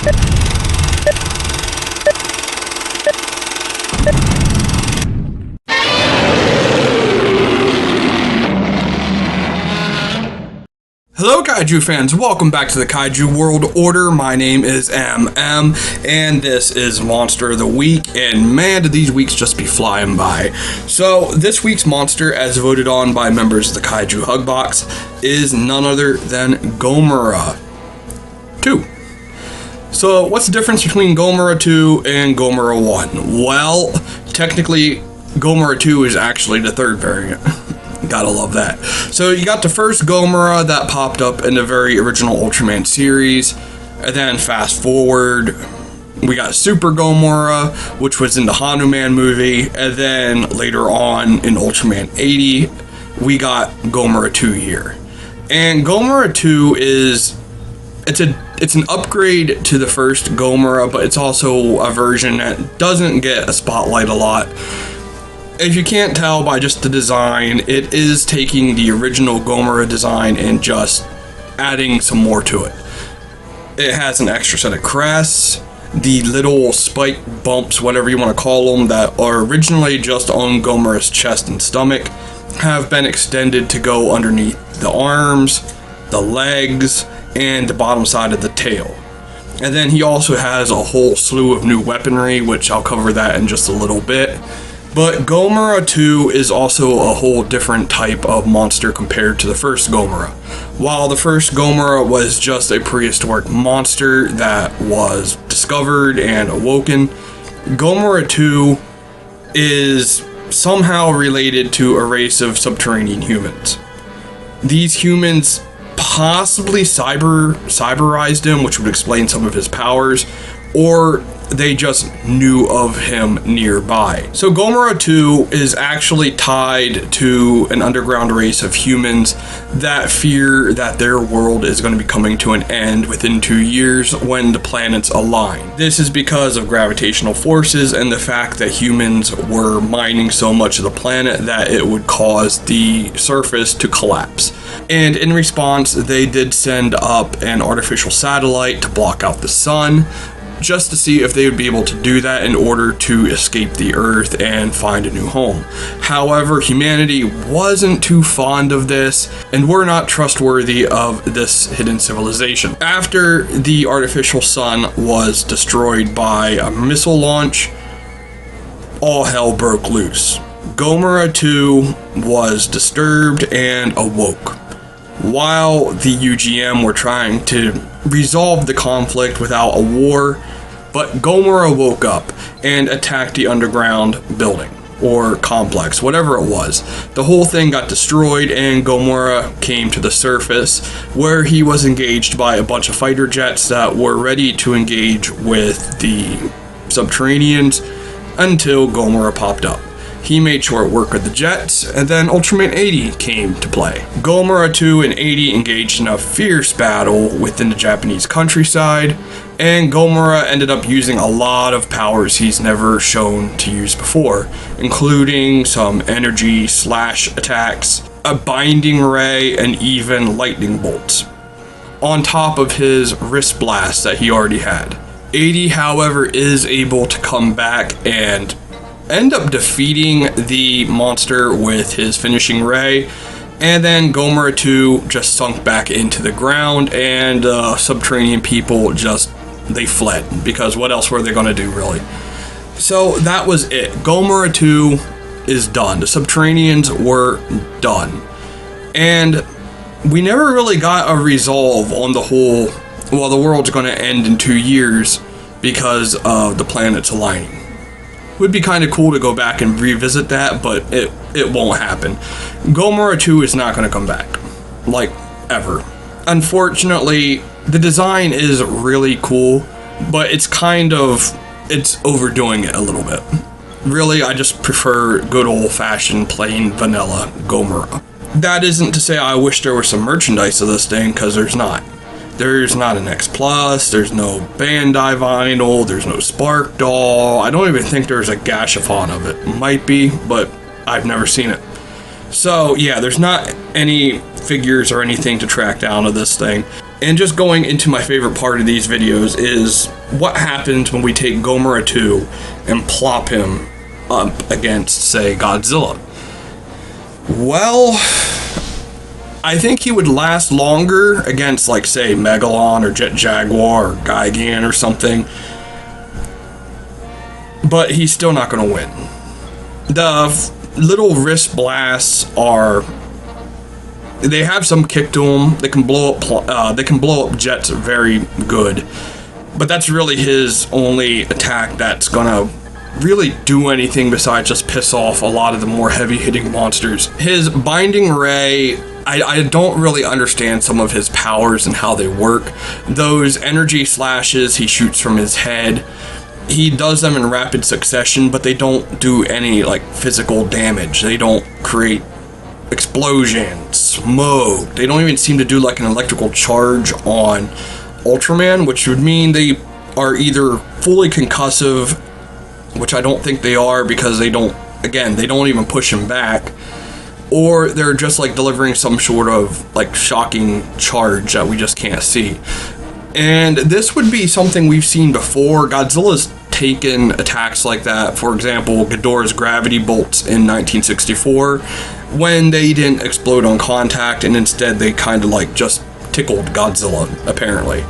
Hello Kaiju fans, welcome back to the Kaiju World Order. My name is MM, and this is Monster of the Week, and man did these weeks just be flying by. So this week's monster, as voted on by members of the Kaiju Hug Box, is none other than Gomora 2. So what's the difference between Gomora 2 and Gomora 1? Well, technically Gomora 2 is actually the third variant. Gotta love that. So you got the first Gomora that popped up in the very original Ultraman series, and then fast forward, we got Super Gomora, which was in the Hanuman movie, and then later on in Ultraman 80, we got Gomora 2 here. And Gomora 2 is, it's an upgrade to the first Gomora, but it's also a version that doesn't get a spotlight a lot. If you can't tell by just the design, it is taking the original Gomora design and just adding some more to it. It has an extra set of crests, the little spike bumps, whatever you want to call them, that are originally just on Gomora's chest and stomach, have been extended to go underneath the arms, the legs, and the bottom side of the tail. And then he also has a whole slew of new weaponry, which I'll cover that in just a little bit. But Gomora 2 is also a whole different type of monster compared to the first Gomora. While the first Gomora was just a prehistoric monster that was discovered and awoken, Gomora 2 is somehow related to a race of subterranean humans. These humans possibly cyberized him, which would explain some of his powers, or they just knew of him nearby. So Gomora 2 is actually tied to an underground race of humans that fear that their world is going to be coming to an end within 2 years when the planets align. This is because of gravitational forces and the fact that humans were mining so much of the planet that it would cause the surface to collapse. And in response, they did send up an artificial satellite to block out the sun, just to see if they would be able to do that in order to escape the Earth and find a new home. However, humanity wasn't too fond of this and were not trustworthy of this hidden civilization. After the artificial sun was destroyed by a missile launch, all hell broke loose. Gomora 2 was disturbed and awoke. While the UGM were trying to resolve the conflict without a war, but Gomora woke up and attacked the underground building or complex, whatever it was. The whole thing got destroyed and Gomora came to the surface, where he was engaged by a bunch of fighter jets that were ready to engage with the subterraneans until Gomora popped up. He made short work of the jets, and then Ultraman 80 came to play. Gomora 2 and 80 engaged in a fierce battle within the Japanese countryside, and Gomora ended up using a lot of powers he's never shown to use before, including some energy slash attacks, a binding ray, and even lightning bolts, on top of his wrist blast that he already had. 80, however, is able to come back and end up defeating the monster with his finishing ray, and then Gomora 2 just sunk back into the ground, and subterranean people they fled, because what else were they going to do, really? So that was it. Gomora 2 is done. The subterraneans were done. And we never really got a resolve on the whole, well, the world's going to end in 2 years because of the planets aligning. Would be kind of cool to go back and revisit that, but it won't happen. Gomora 2 is not going to come back, like, ever. Unfortunately, the design is really cool, but it's overdoing it a little bit. Really, I just prefer good old-fashioned, plain vanilla Gomora. That isn't to say I wish there was some merchandise of this thing, because there's not. There's not an X Plus, there's no Bandai vinyl, there's no Spark doll. I don't even think there's a Gashapon of it. Might be, but I've never seen it. So yeah, there's not any figures or anything to track down of this thing. And just going into my favorite part of these videos is what happens when we take Gomora 2 and plop him up against, say, Godzilla. Well, I think he would last longer against, like, say, Megalon or Jet Jaguar or Gigan or something. But he's still not going to win. The little wrist blasts are... They have some kick to them. They can blow up jets very good. But that's really his only attack that's going to really do anything besides just piss off a lot of the more heavy-hitting monsters. His Binding Ray... I don't really understand some of his powers and how they work. Those energy slashes he shoots from his head, he does them in rapid succession, but they don't do any, like, physical damage. They don't create explosions, smoke. They don't even seem to do, like, an electrical charge on Ultraman, which would mean they are either fully concussive, which I don't think they are because they don't even push him back, or they're just like delivering some sort of like shocking charge that we just can't see. And this would be something we've seen before. Godzilla's taken attacks like that. For example, Ghidorah's gravity bolts in 1964, when they didn't explode on contact and instead they kind of like just tickled Godzilla, apparently.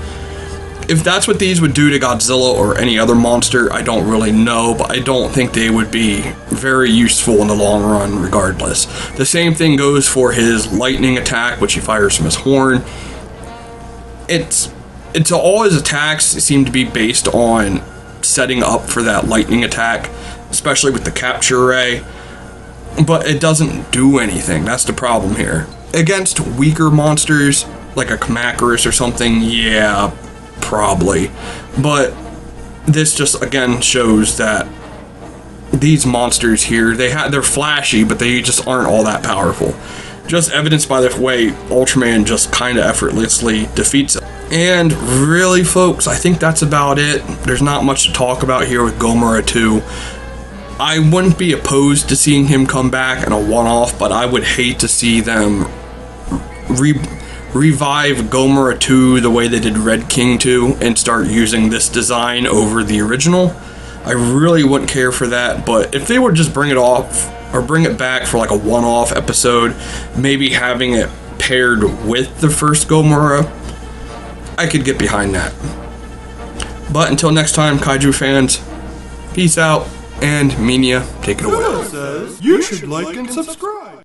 If that's what these would do to Godzilla or any other monster, I don't really know, but I don't think they would be very useful in the long run regardless. The same thing goes for his lightning attack, which he fires from his horn. All his attacks seem to be based on setting up for that lightning attack, especially with the capture ray, but it doesn't do anything. That's the problem here. Against weaker monsters, like a Kamacuras or something, yeah, probably. But this just again shows that these monsters here, they're flashy, but they just aren't all that powerful. Just evidenced by the way Ultraman just kind of effortlessly defeats it. And really, folks, I think that's about it. There's not much to talk about here with Gomora 2. I wouldn't be opposed to seeing him come back in a one-off, but I would hate to see them revive Gomora 2 the way they did Red King 2 and start using this design over the original. I really wouldn't care for that, but if they would just bring it off or bring it back for like a one-off episode, maybe having it paired with the first Gomora, I could get behind that. But until next time, Kaiju fans, peace out, and Minya, take it away. Says you should like and subscribe.